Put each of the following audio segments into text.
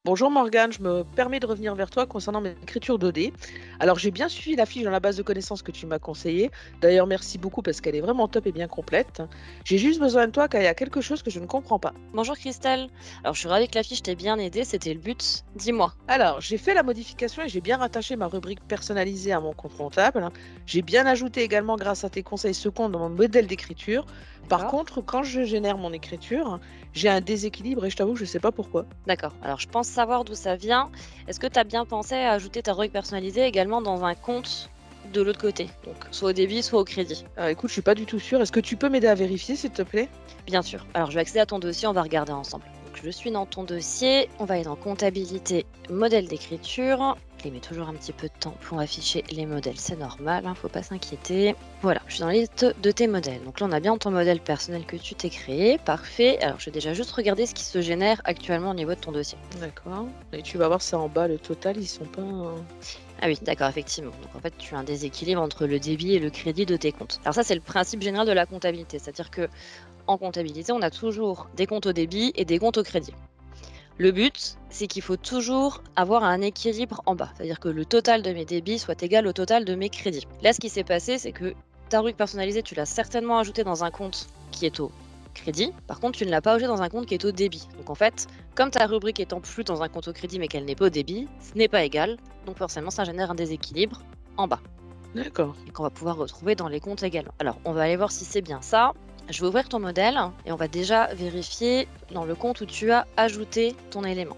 Bonjour Morgane, je me permets de revenir vers toi concernant mes écritures 2D. Alors j'ai bien suivi la fiche dans la base de connaissances que tu m'as conseillée. D'ailleurs merci beaucoup parce qu'elle est vraiment top et bien complète. J'ai juste besoin de toi car il y a quelque chose que je ne comprends pas. Bonjour Christelle. Alors je suis ravie que la fiche t'ait bien aidé, c'était le but. Dis-moi. Alors j'ai fait la modification et j'ai bien rattaché ma rubrique personnalisée à mon compte comptable. J'ai bien ajouté également grâce à tes conseils ce compte dans mon modèle d'écriture. Par D'accord. contre, quand je génère mon écriture, j'ai un déséquilibre et je t'avoue que je ne sais pas pourquoi. D'accord. Alors je pense savoir d'où ça vient. Est-ce que tu as bien pensé à ajouter ta rubrique personnalisée également dans un compte de l'autre côté? Donc soit au débit, soit au crédit. Écoute, je suis pas du tout sûre. Est-ce que tu peux m'aider à vérifier s'il te plaît? Bien sûr. Alors je vais accéder à ton dossier, on va regarder ensemble. Donc je suis dans ton dossier, on va aller dans comptabilité, modèle d'écriture. Je les mets toujours un petit peu de temps pour afficher les modèles, c'est normal, faut pas s'inquiéter. Voilà, je suis dans la liste de tes modèles. Donc là on a bien ton modèle personnel que tu t'es créé, parfait. Alors je vais déjà juste regarder ce qui se génère actuellement au niveau de ton dossier. D'accord. Et tu vas voir, c'est en bas, le total, ils sont pas. Ah oui, d'accord, effectivement. Donc en fait, tu as un déséquilibre entre le débit et le crédit de tes comptes. Alors ça, c'est le principe général de la comptabilité, c'est-à-dire que en comptabilité, on a toujours des comptes au débit et des comptes au crédit. Le but, c'est qu'il faut toujours avoir un équilibre en bas, c'est-à-dire que le total de mes débits soit égal au total de mes crédits. Là, ce qui s'est passé, c'est que ta rubrique personnalisée, tu l'as certainement ajoutée dans un compte qui est au crédit. Par contre, tu ne l'as pas ajoutée dans un compte qui est au débit. Donc en fait, comme ta rubrique est en plus dans un compte au crédit mais qu'elle n'est pas au débit, ce n'est pas égal. Donc forcément, ça génère un déséquilibre en bas D'accord. et qu'on va pouvoir retrouver dans les comptes également. Alors, on va aller voir si c'est bien ça. Je vais ouvrir ton modèle et on va déjà vérifier dans le compte où tu as ajouté ton élément.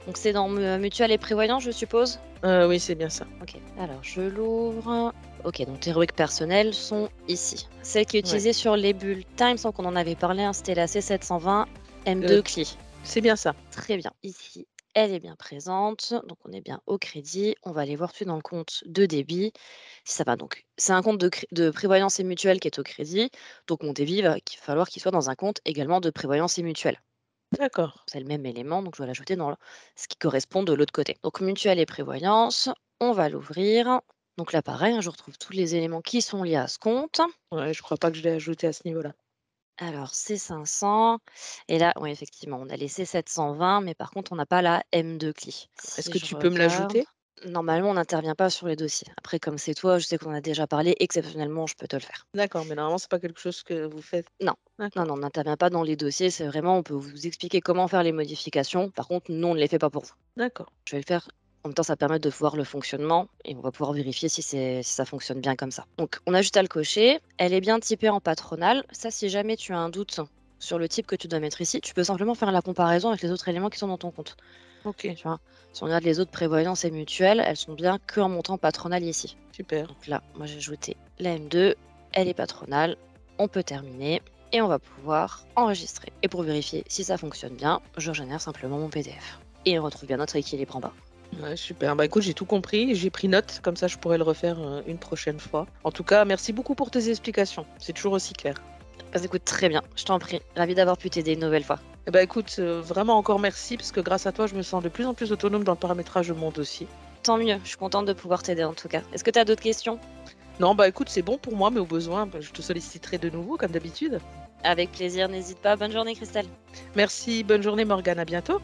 Donc, c'est dans mutuelle et prévoyance, je suppose. Oui, c'est bien ça. Ok, alors je l'ouvre. Ok, donc tes rubriques personnelles sont ici. Celle qui est Ouais. utilisée sur les bulletins, il me semble qu'on en avait parlé, hein, c'était la C720 Heu, M2 CLI. c'est bien ça. Très bien. Ici, elle est bien présente. Donc, on est bien au crédit. On va aller voir tout de suite dans le compte de débit si ça va. Donc, c'est un compte de prévoyance et mutuelle qui est au crédit. Donc, mon débit va falloir qu'il soit dans un compte également de prévoyance et mutuelle. D'accord. C'est le même élément, donc je vais l'ajouter dans ce qui correspond de l'autre côté. Donc, mutuelle et prévoyance, on va l'ouvrir. Donc là, pareil, hein, je retrouve tous les éléments qui sont liés à ce compte. Ouais, je crois pas que je l'ai ajouté à ce niveau-là. Alors, c'est 500. Et là, oui, effectivement, on a laissé 720, mais par contre, on n'a pas la M2 CLI. Est-ce Si que je tu peux me regarde, l'ajouter? normalement, on n'intervient pas sur les dossiers. Après, comme c'est toi, je sais qu'on a déjà parlé, exceptionnellement, je peux te le faire. D'accord, mais normalement, c'est pas quelque chose que vous faites? Non, non, D'accord. non, on n'intervient pas dans les dossiers. C'est vraiment, on peut vous expliquer comment faire les modifications. Par contre, nous, on ne les fait pas pour vous. D'accord. Je vais le faire. En même temps, ça permet de voir le fonctionnement et on va pouvoir vérifier si ça fonctionne bien comme ça. Donc, on a juste à le cocher. Elle est bien typée en patronale. Ça, si jamais tu as un doute sur le type que tu dois mettre ici, tu peux simplement faire la comparaison avec les autres éléments qui sont dans ton compte. OK, Tu vois, si on regarde les autres prévoyances et mutuelles, elles sont bien que en montant patronal ici. super. Donc là, moi j'ai ajouté la M2, elle est patronale, on peut terminer et on va pouvoir enregistrer. Et pour vérifier si ça fonctionne bien, je génère simplement mon PDF. Et on retrouve bien notre équilibre en bas. Ouais, super. Bah, écoute, j'ai tout compris, j'ai pris note, comme ça je pourrais le refaire, une prochaine fois. En tout cas, merci beaucoup pour tes explications. C'est toujours aussi clair. Bah, écoute, très bien, je t'en prie. Ravi d'avoir pu t'aider une nouvelle fois. Eh bah, écoute, vraiment encore merci parce que grâce à toi, je me sens de plus en plus autonome dans le paramétrage de mon dossier. Tant mieux, je suis contente de pouvoir t'aider en tout cas. Est-ce que tu as d'autres questions? Non, bah, écoute, c'est bon pour moi, mais au besoin, bah, je te solliciterai de nouveau comme d'habitude. Avec plaisir, n'hésite pas. Bonne journée Christelle. Merci, bonne journée Morgane, à bientôt.